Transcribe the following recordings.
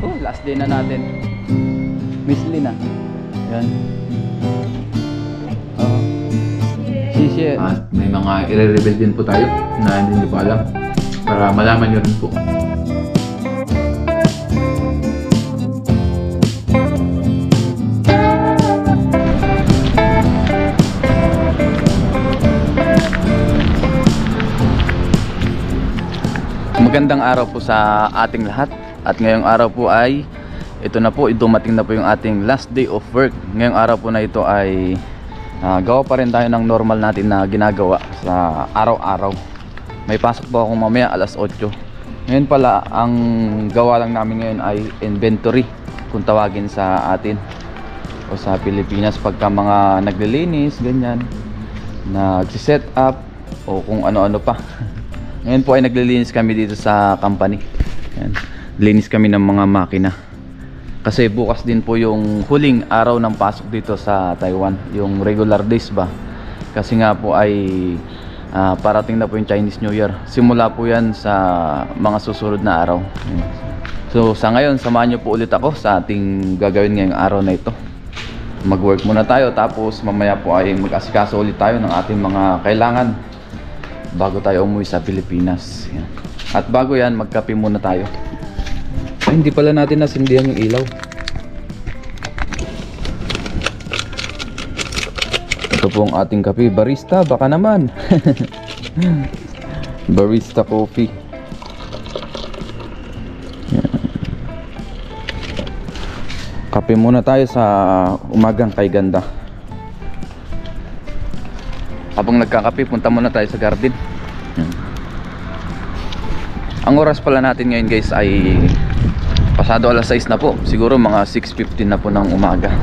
Oh, last day na natin. Miss Lina. Yan. Sisi. At may mga i-reveal din po tayo na hindi nyo pa alam. Para malaman nyo rin po. Magandang araw po sa ating lahat. At ngayong araw po ay ito na po, dumating na po yung ating last day of work. Ngayong araw po na ito ay gawa pa rin tayo ng normal natin na ginagawa sa araw-araw. May pasok po ako mamaya alas 8. Ngayon pala, ang gawa lang namin ngayon ay inventory, kung tawagin sa atin o sa Pilipinas, pagka mga naglilinis, ganyan, nagsiset up o kung ano-ano pa. Ngayon po ay naglilinis kami dito sa company. Ayan. Linis kami ng mga makina. Kasi bukas din po yung huling araw ng pasok dito sa Taiwan. Yung regular days ba. Kasi nga po ay parating na po yung Chinese New Year. Simula po yan sa mga susunod na araw. Ayan. So sa ngayon, samahan nyo po ulit ako sa ating gagawin ngayong araw na ito. Mag-work muna tayo, tapos mamaya po ay mag-asikaso ulit tayo ng ating mga kailangan bago tayo umuwi sa Pilipinas. Yan. At bago yan, magkape muna tayo. Ay, hindi pala natin nasindihan yung ilaw. Ito po ang ating kape. Barista, baka naman. Barista coffee. Yan. Kape muna tayo sa umagang kay ganda. Habang nagkakape, punta muna tayo sa garden. Ang oras pala natin ngayon guys ay pasado alas 6 na po. Siguro mga 6:15 na po ng umaga.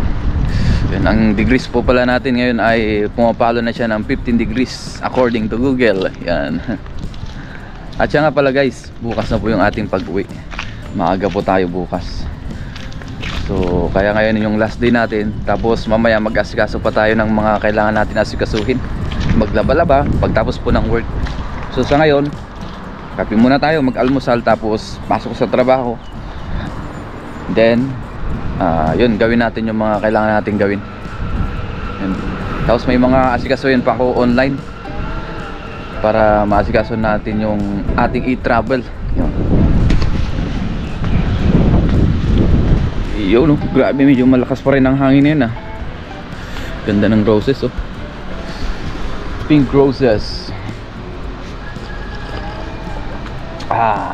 Yan, ang degrees po pala natin ngayon ay pumapalo na siya ng 15 degrees according to Google. Yan. At siya nga pala guys, bukas na po yung ating pag-uwi. Maaga po tayo bukas. So kaya ngayon yung last day natin. Tapos mamaya mag-asikaso pa tayo ng mga kailangan natin asikasuhin. Maglaba-laba pagtapos po ng work. So sa ngayon, kape muna tayo, mag-almusal, tapos pasok sa trabaho. Then yun, gawin natin yung mga kailangan natin gawin. Yun. Tapos may mga asikasuhin pa ako online para maasikaso natin yung ating e-travel. Yun, no? Grabe, medyo malakas pa rin ang hangin na yun. Ganda ng roses, oh. Pink roses.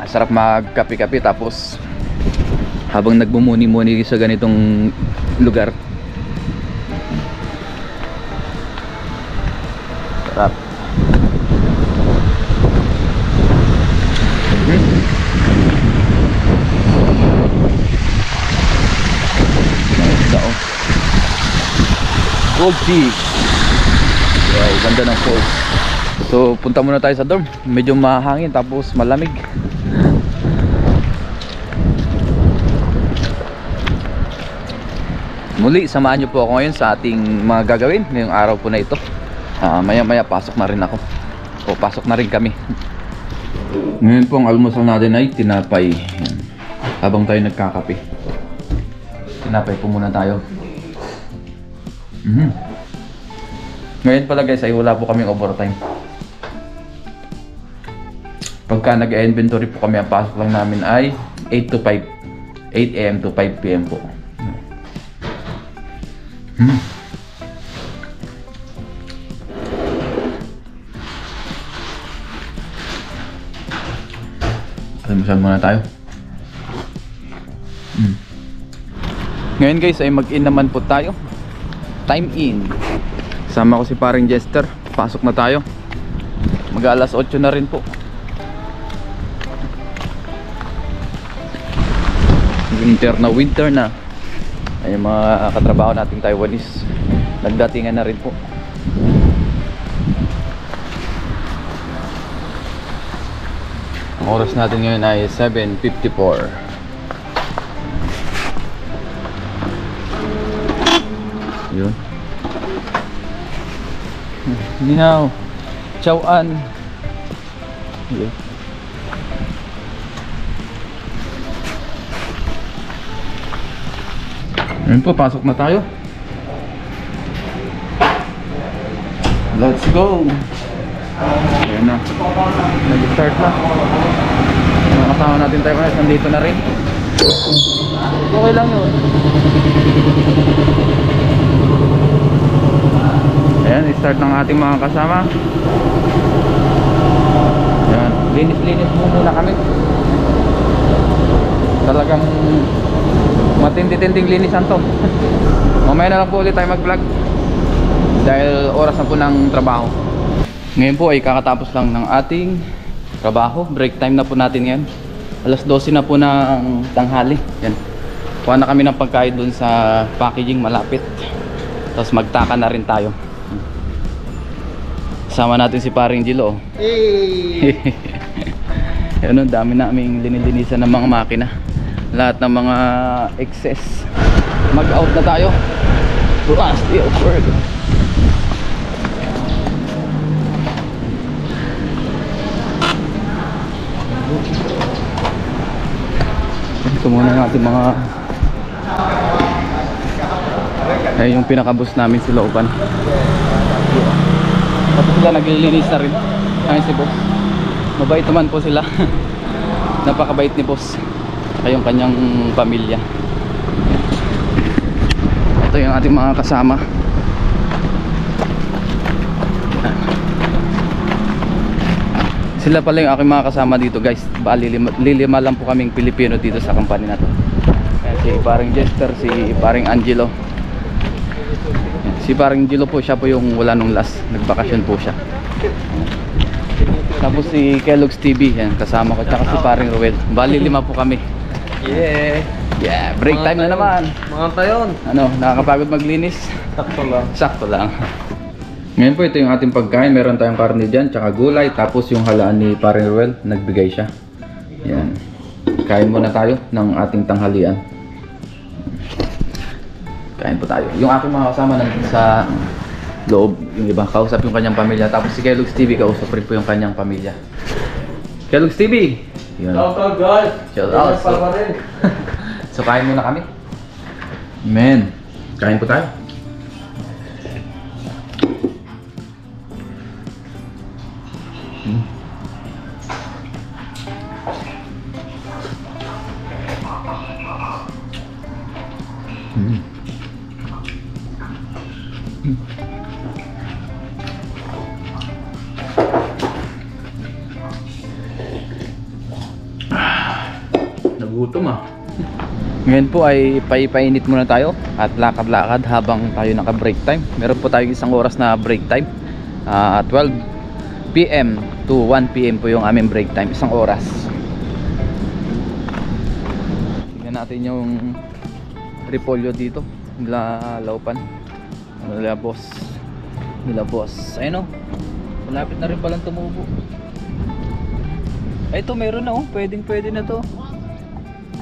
Sarap magkape-kape tapos habang nagbumuni-muni sa ganitong lugar. Sarap. Gold tea. Wow, ganda ng falls. So punta muna tayo sa dorm. Medyo mahangin tapos malamig. Muli, samahan nyo po ako ngayon sa ating mga gagawin ngayong araw po na ito. Maya maya pasok na rin ako. O pasok na rin kami. Ngayon po ang almusal natin ay tinapay. Yan. Habang tayo nagkakape, tinapay po muna tayo. Ngayon pala guys ay wala po kaming overtime. Pagka nag-inventory po kami, ang pasok lang namin ay 8 to 5, 8 AM to 5 PM po. Almusal muna tayo. Ngayon guys ay mag-in naman po tayo. Time in. Sama ko si paring Jester. Pasok na tayo. Mag-alas 8 na rin po. Winter na. Ay mga katrabaho nating Taiwanese nagdatingan na rin po. Ang oras natin ngayon ay 7:54. Yun. Ni hao. Chow an. Yun. Ayun po, pasok na tayo. Let's go. Ayan na. Nag-start na. Mga kasama natin tayo guys, nandito na rin. Okay lang yun. Ayan, start ng ating mga kasama. Ayan, linis-linis muna kami. Talagang matindi-tinding linisan to. Mamaya na lang po ulit tayo mag-vlog dahil oras na po ng trabaho. Ngayon po ay kakatapos lang ng ating trabaho. Break time na po natin ngayon. Alas 12 na po ng tanghali. Yan. Kuha na kami ng pagkain dun sa packaging malapit. Tapos magtaka na rin tayo. Sama natin si paring Gilo. Hey! Yan, dami naming linilinisan ng mga makina. Lahat ng mga excess. Mag-out na tayo. Last day of work. Ito muna natin mga ay yung pinakabus namin si Lopan. Tapos sila naglilinis na rin. Ay si boss. Mabait naman po sila. Napakabait ni boss. Yung kanyang pamilya. Ito yung ating mga kasama. Sila pala yung aking mga kasama dito guys. Lilima lang po kaming Pilipino dito sa company na to. Ayan, si paring Jester, si paring Angelo. Si paring Angelo po, siya po yung wala nung last. Nagbakasyon po siya. Tapos si Kellogg's TV, yan, kasama ko. Tsaka si paring Ruel. Bali 5 po kami. Yeah, break time na naman. Mga tayon. Ano, nakakapagod maglinis? Sakto lang. Sakto lang. Ngayon po ito yung ating pagkain. Meron tayong karne dyan, tsaka gulay. Tapos yung halaan ni paring Ruel, nagbigay siya. Yan. Kain muna tayo ng ating tanghalian. Kain po tayo. Yung aking mga kasama nandun sa loob. Yung iba, kausap yung kanyang pamilya. Tapos si Kellogg's TV, kausap rin po yung kanyang pamilya. Kellogg's TV! Yun. Shout out guys. Shout out. So kain muna kami. Men, kain po tayo. Nagutom ah. Ngayon po ay paipainit muna tayo at lakad-lakad habang tayo naka-break time. Meron po tayong 1 oras na break time. 12 PM to 1 PM po yung aming break time. 1 oras. Tingnan natin yung repolyo dito. Nila Laupan. Nila boss. Ayun o. Malapit na rin palang tumubo. Ay, ito meron na oh. Pwede na to.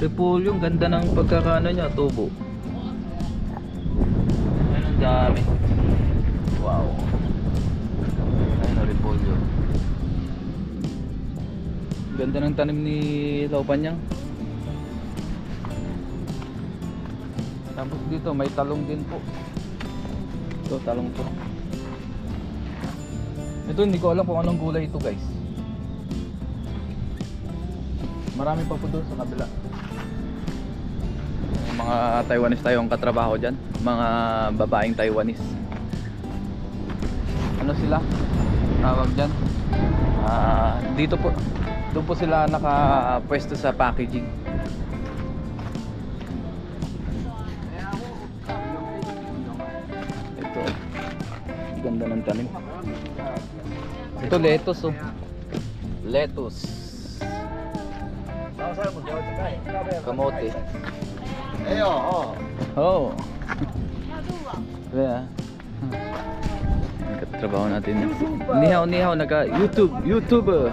Repolyo, ang ganda ng pagkakaano niya, tubo. Ayun, ang dami. Wow. Ayun ang repolyo. Ganda ng tanim ni Laupan niya. Tapos dito may talong din po. Ito, talong to. Ito, hindi ko alam kung anong gulay ito guys. Marami pa po doon sa kabila. Mga Taiwanese tayong katrabaho dyan. Mga babaeng Taiwanese. Ano sila? Tawag dyan. Dito po. Doon po sila nakapwesto sa packaging. Ito. Ganda ng tanim. Ito lettuce oh. Lettuce. Kamote. Oh. Kaya. Nagkatrabaho natin. Nihaw, YouTuber.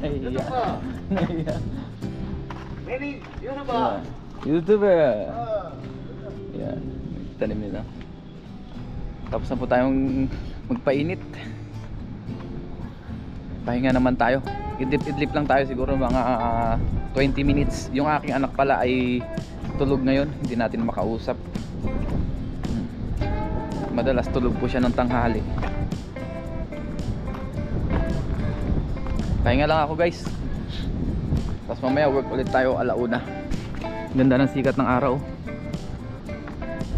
Nahiya. YouTuber. Yan. Tanim nila. Tapos na po tayong magpainit. Pahinga naman tayo. Idlip lang tayo siguro mga 20 minutes. Yung aking anak pala ay tulog ngayon, hindi natin makausap. Madalas tulog po siya ng tanghali. Pahinga lang ako guys. Tapos mamaya work ulit tayo alauna. Ganda ng sikat ng araw.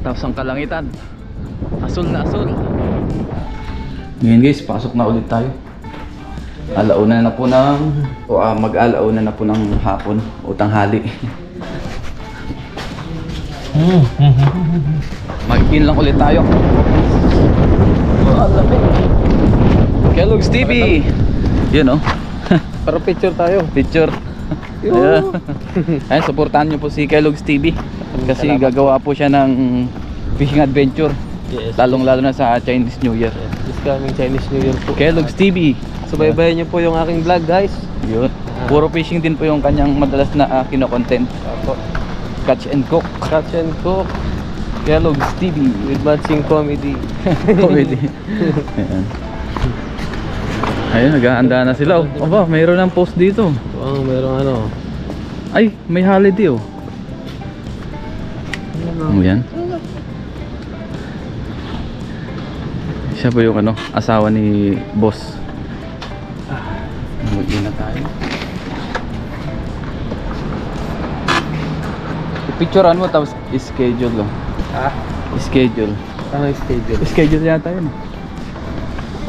Tapos ang kalangitan, asul na asul. Ngayon guys, pasok na ulit tayo. Alauna na po ng mag-alauna na po ng hapon o tanghali. Mag-in lang ulit tayo. Kellogg's TV. Yun, oh. Para picture tayo. Picture. Ayan. Ayan, supportahan nyo po si Kellogg's TV. Kasi gagawa po siya ng fishing adventure. Yes. Lalong lalo na sa Chinese New Year. This coming Chinese New Year po. Kellogg's TV. Subaybayan niyo po yung aking vlog, guys. Yun. Puro fishing din po yung kanyang madalas na kino-content. Apo. Catch and cook. Catch and cook Kellogg's TV. with matching comedy. Comedy. Ayan. Ayun, naghahanda na sila. Aba, mayroon ng post dito. Oh, merong ano. Ay, may holiday, oh. Ano yan? Siya po yung ano, asawa ni boss. Mag-in na tayo. Picturean mo tapos schedule, oh. Ah, Schedule. ano yung schedule? Schedule yata yun.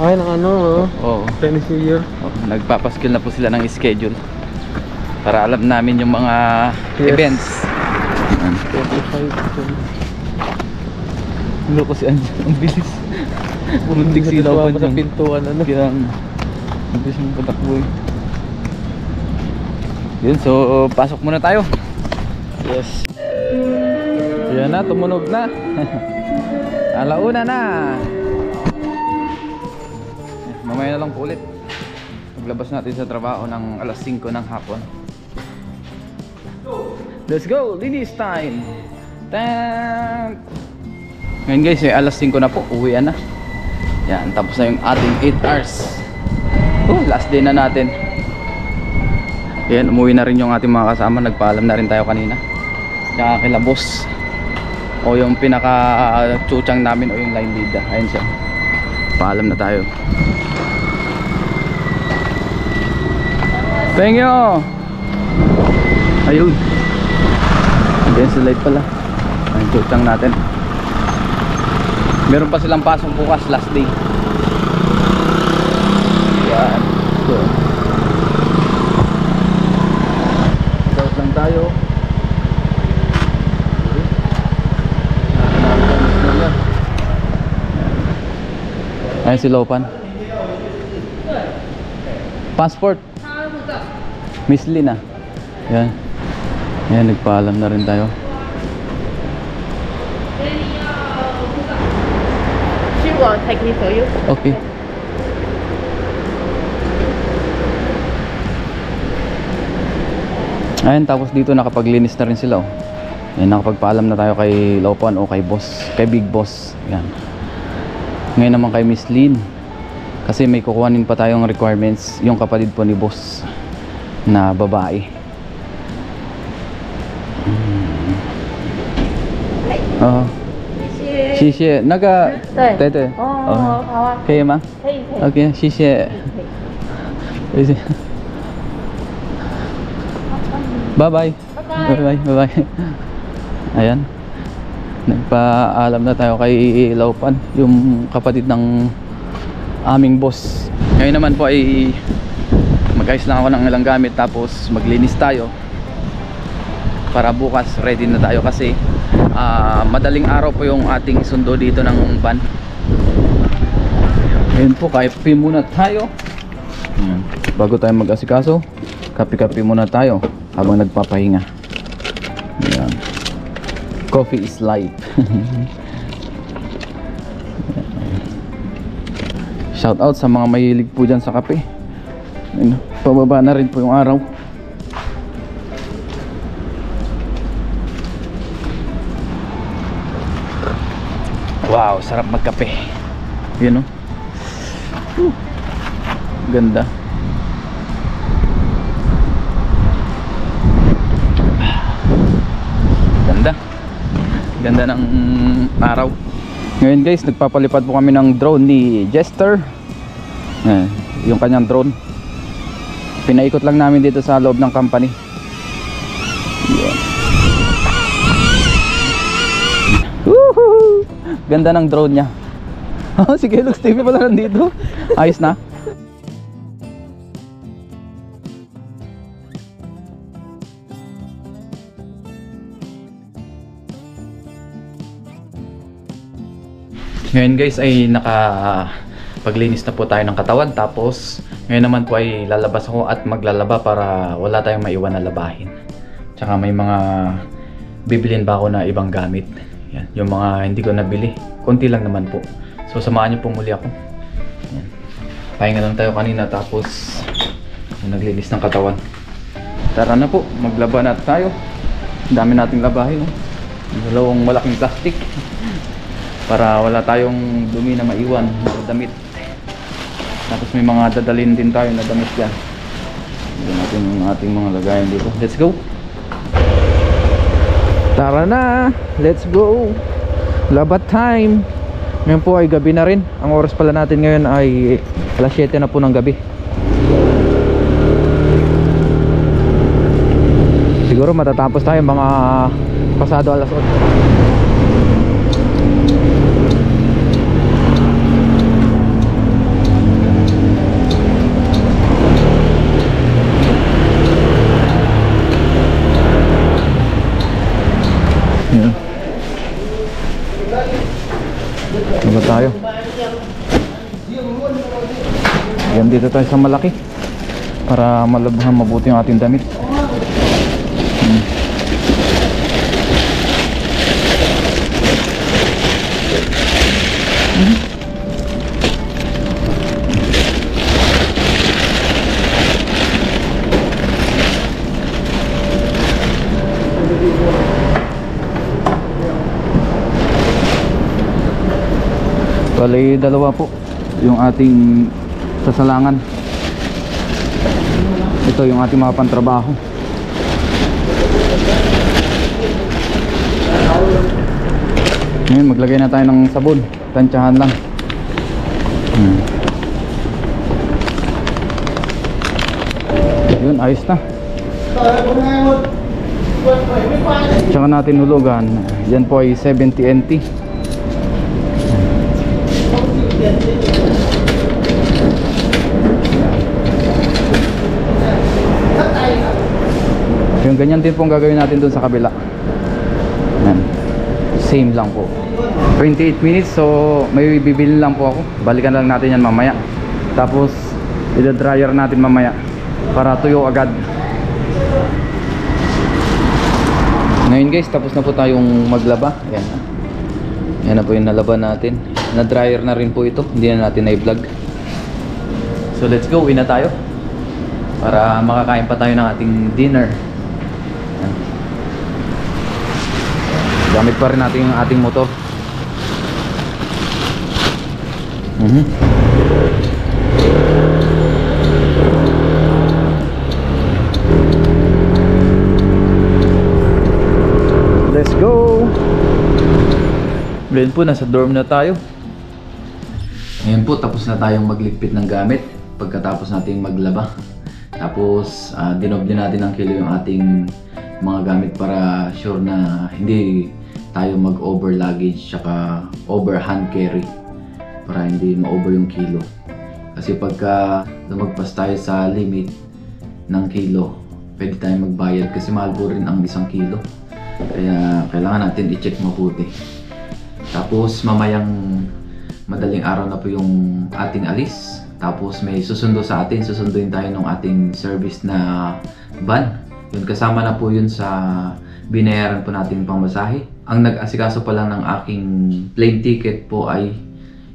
Ay, ng ano, Oo. Chinese New Year. Nagpapaskill na po sila ng schedule para alam namin yung mga Yes. events. 25. Ano ko si Anjan, ang bilis. Muntik silaw pa sa dyan. pintuan, ano. Kaya ang bilis yung patakbo eh. Yun, so pasok muna tayo. Yes. Yan na, tumunog na. Alauna na. Mamaya na lang po ulit. Paglabas natin sa trabaho ng alas 5 ng hapon. Let's go, linis time. Tank. Ngayon guys, alas 5 na po, uwian na. Yan, tapos na yung ating 8 hours. Last day na natin. Yan, umuwi na rin yung ating mga kasama. Nagpaalam na rin tayo kanina. Tsaka kila boss. O yung pinaka-chuchang namin o yung line lead. Ayun siya. Paalam na tayo. Thank you. Ayun. Ayan sa light pala. Ayun, chuchang natin. Meron pa silang pasok bukas, last day. Yan. So, start lang tayo. Ayan si Lopan. Passport. Miss Lina. Yan. Yan, nagpaalam na rin tayo. She will take it for you. Okay. Ayan, tapos dito nakapaglinis na rin sila, oh. Ayan, nakapagpaalam na tayo kay Lopan o kay boss, kay Big Boss. Ayan. Ngayon naman kay Miss Lynn. Kasi may kukuhanin pa tayong requirements, yung kapatid po ni boss na babae. Oh. 谢谢那个对对对哦，好啊，可以吗可以可以。 ？OK， 谢谢。谢谢。Bye bye. Bye bye. Bye bye. Ayan. Nagpaalam na tayo kay Laupan, yung kapatid ng aming boss. Ngayon naman po ay mag-ayos lang ako ng ilang gamit tapos maglinis tayo para bukas ready na tayo kasi madaling araw po yung ating sundo dito ng van. Ngayon po, kape muna tayo. Bago tayo mag-asikaso, kape-kape muna tayo habang nagpapahinga. Ayan. Coffee is life. Shout out sa mga mahilig po dyan sa kape. Ayan, pababa na rin po yung araw. Wow, sarap magkape. Yun, oh. Ganda. Ganda. Ganda. Ganda ng araw. Ngayon guys, nagpapalipad po kami ng drone ni Jester. Yung kanyang drone. Pinaikot lang namin dito sa loob ng company. Yan. Woohoo! Ganda ng drone niya. Oh, si Kellogg's TV pala nandito. Ayos na. Ngayon guys ay paglinis na po tayo ng katawan, tapos ngayon naman po ay lalabas ako at maglalaba para wala tayong maiwan na labahin. Tsaka may mga bibilin ba ako na ibang gamit. Yan, yung mga hindi ko nabili, konti lang naman po. So samahan niyo po muli ako. Yan. Pahinga lang tayo kanina tapos naglinis ng katawan. Tara na po, maglaba na tayo. Ang dami nating labahin, oh. Dalawang malaking plastic para wala tayong dumi na maiwan na damit. Tapos may mga dadalhin din tayo na damit dyan. Tignan natin yung ating mga lagayan dito. Let's go! Tara na! Let's go! Labat time! Ngayon po ay gabi na rin. Ang oras pala natin ngayon ay alas 7 na po ng gabi. Siguro matatapos tayo mga pasado alas 8. Tayo. Yan, dito tayo sa malaki para malabhan mabuti yung ating damit. Bali, dalawa po yung ating sasalangan. Ito yung ating mga pantrabaho. Ngayon maglagay na tayo ng sabon. Tansyahan lang. Yun, ayos na. Tsaka natin hulugan. Yan po ay 70 NT. Yung ganyan din pong gagawin natin dun sa kabila. Yan. Same lang po. 28 minutes, so may bibili lang po ako. Balikan lang natin yan mamaya. Tapos i-dryer natin mamaya para tuyo agad. Ngayon guys, tapos na po tayong maglaba. Yan. Yan na po yung nalaban natin. Na-dryer na rin po ito. Hindi na natin na-vlog. So let's go, uwi na tayo para makakain pa tayo ng ating dinner. Yan. Gamit pa rin natin yung ating motor. Let's go. Ngayon po, nasa dorm na tayo. Ngayon po, tapos na tayong magligpit ng gamit pagkatapos nating maglaba. Tapos dinoble natin ng kilo yung ating mga gamit para sure na hindi tayo mag-over luggage tsaka over hand carry, para hindi ma-over yung kilo. Kasi pagka lumagpas tayo sa limit ng kilo, pwede tayong magbayad kasi mahal po rin ang 1 kilo. Kaya kailangan natin i-check mabuti. Tapos mamayang madaling araw na po yung ating alis. Tapos may susundo sa atin, susunduin tayo ng ating service na van. Yun, kasama na po yun sa binayaran po natin pamasahe. Ang nag-asikaso pa lang ng aking plane ticket po ay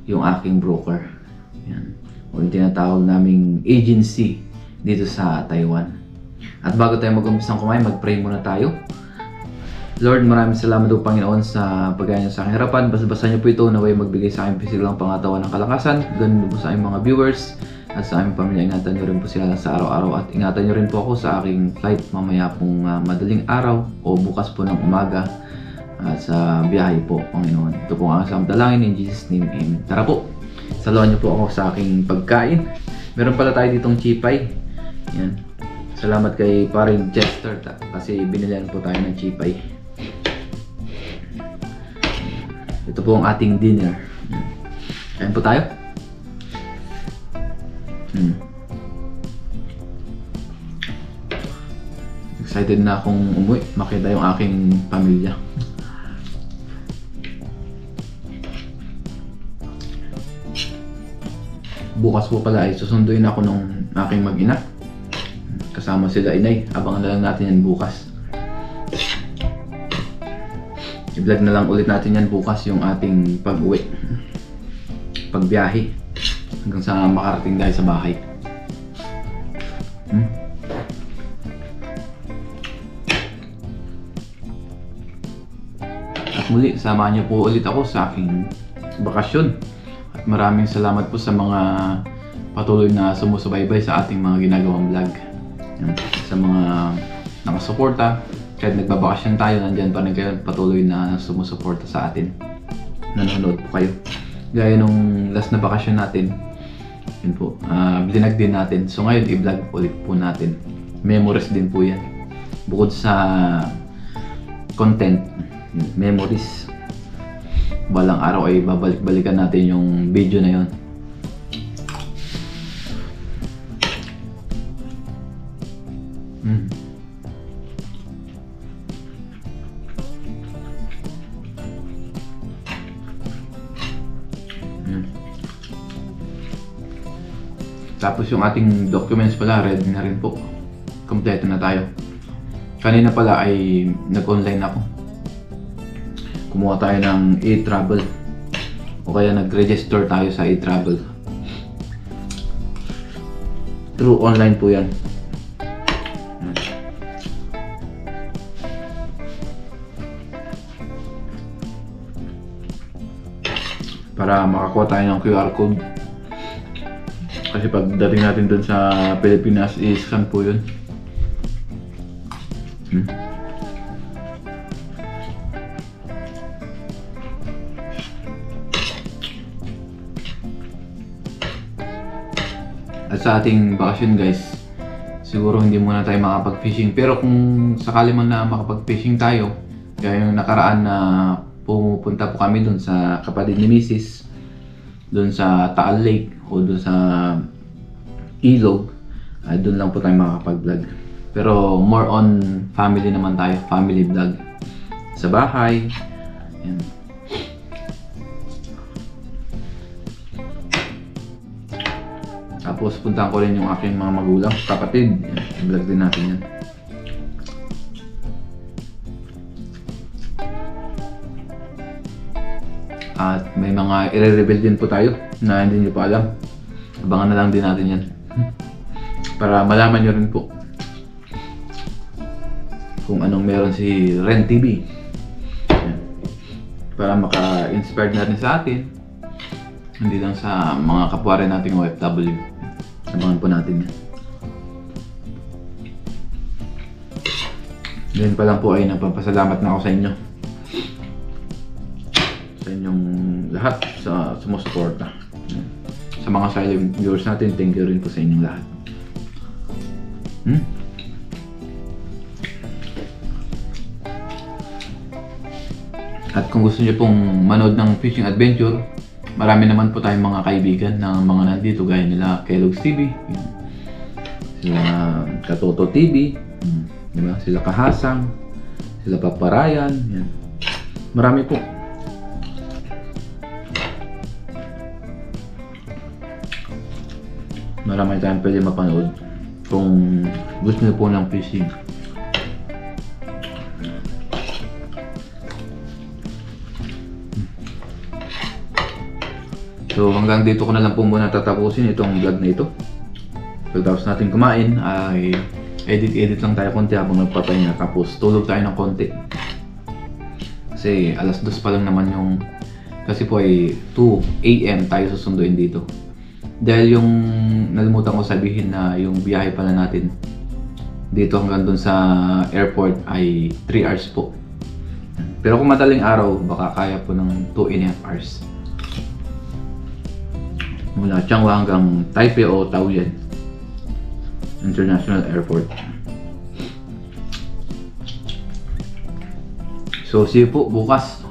yung aking broker. Yan. O yung tinatawag naming agency dito sa Taiwan. At bago tayo mag-umpisang kumain, mag-pray muna tayo. Lord, maraming salamat po Panginoon sa pagkaya niyo sa aking harapan. Basta-basta niyo po ito, naway magbigay sa aking pisiklang pangatawan ng kalakasan. Ganun po sa aking mga viewers. At sa aming pamilya, ingatan nyo rin po sila sa araw-araw at ingatan nyo rin po ako sa aking flight mamaya pong madaling araw o bukas po ng umaga at sa biyahe po, Panginoon. Ito po ang aking dalangin in Jesus' name, amen. Tara po, saluhan nyo po ako sa aking pagkain. Meron pala tayo ditong chipay. Yan. Salamat kay paring Chester kasi binilihan po tayo ng chipay. Ito po ang ating dinner. Kain po tayo. Excited na akong umuwi, makita yung aking pamilya. Bukas po pala ay susunduin ako ng aking mag-ina. Kasama sila inay. Abangan na lang natin yan bukas. I-vlog na lang ulit natin yan bukas yung ating pag-uwi. Pagbiyahe. Hanggang sa makarating tayo sa bahay. At muli, samahan niyo po ulit ako sa aking bakasyon. At maraming salamat po sa mga patuloy na sumusubaybay sa ating mga ginagawang vlog. Sa mga nakasuporta, kahit nagbabakasyon tayo, nandyan pa rin kayo patuloy na sumusuporta sa atin. Nanonood po kayo. Gaya nung last na bakasyon natin, yun po, binag din natin. So ngayon, i-vlog ulit po natin. Memories din po yan. Bukod sa content, memories. Balang araw ay babalik-balikan natin yung video na yun. Tapos yung ating documents pala, ready na rin po. Kompleto na tayo. Kanina pala ay nag-online ako. Kumuha tayo ng e-travel. O kaya nag-register tayo sa e-travel. Through online po yan. Para makakuha tayo ng QR code. Kasi pagdating natin dun sa Pilipinas, i-scan po yun. At sa ating bakasyon guys, siguro hindi muna tayo makapag-fishing. Pero kung sakali man na makapag-fishing tayo, gaya yung nakaraan na pumupunta po kami dun sa kapatid ni Mrs. Dun sa Taal Lake o dun sa Ilog, dun lang po tayo makakapag-vlog. Pero more on family naman tayo, family vlog. Sa bahay, yan. Tapos puntahan ko rin yung aking mga magulang, kapatid. I-vlog din natin yan. At may mga i-reveal din po tayo na hindi nyo pa alam. Abangan na lang din natin yan. Para malaman nyo rin po kung anong meron si Ren TV. Yan. Para maka-inspire na rin sa atin. Hindi lang sa mga kapwa rin nating OFW. Abangan po natin yan. Ngayon pa lang po ay nagpapasalamat na ako sa inyo. Sa inyong lahat sa sumusuporta. Sa mga silent viewers natin, thank you rin po sa inyong lahat. At kung gusto niyo pong manood ng fishing adventure, marami naman po tayong mga kaibigan ng mga nandito gaya nila Kellogg's TV, sila Katoto TV, diba? Sila Kahasang, sila Paparayan, yan. Marami po. Marami tayong pwede mapanood kung gusto niyo po ng fishing. So hanggang dito ko na lang po muna tatapusin itong vlog na ito. Pagkatapos natin kumain ay edit lang tayo konti habang nagpapahinga, tapos tulog tayo ng konti. Kasi alas 2 pa lang naman yung, kasi po ay 2 AM tayo susunduin dito. Dahil yung nalimutan ko sabihin na yung biyahe pala natin dito hanggang dun sa airport ay 3 hours po. Pero kung madaling araw, baka kaya po ng 2.5 hours. Mula Changhua hanggang Taipei o Taoyuan International Airport. So see you po bukas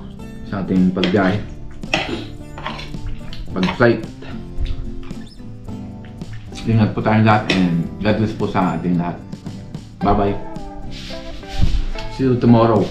sa ating pagbiyahe. Pag-flight. Ingat po tayong lahat and God bless po sa ating lahat. Bye bye. See you tomorrow.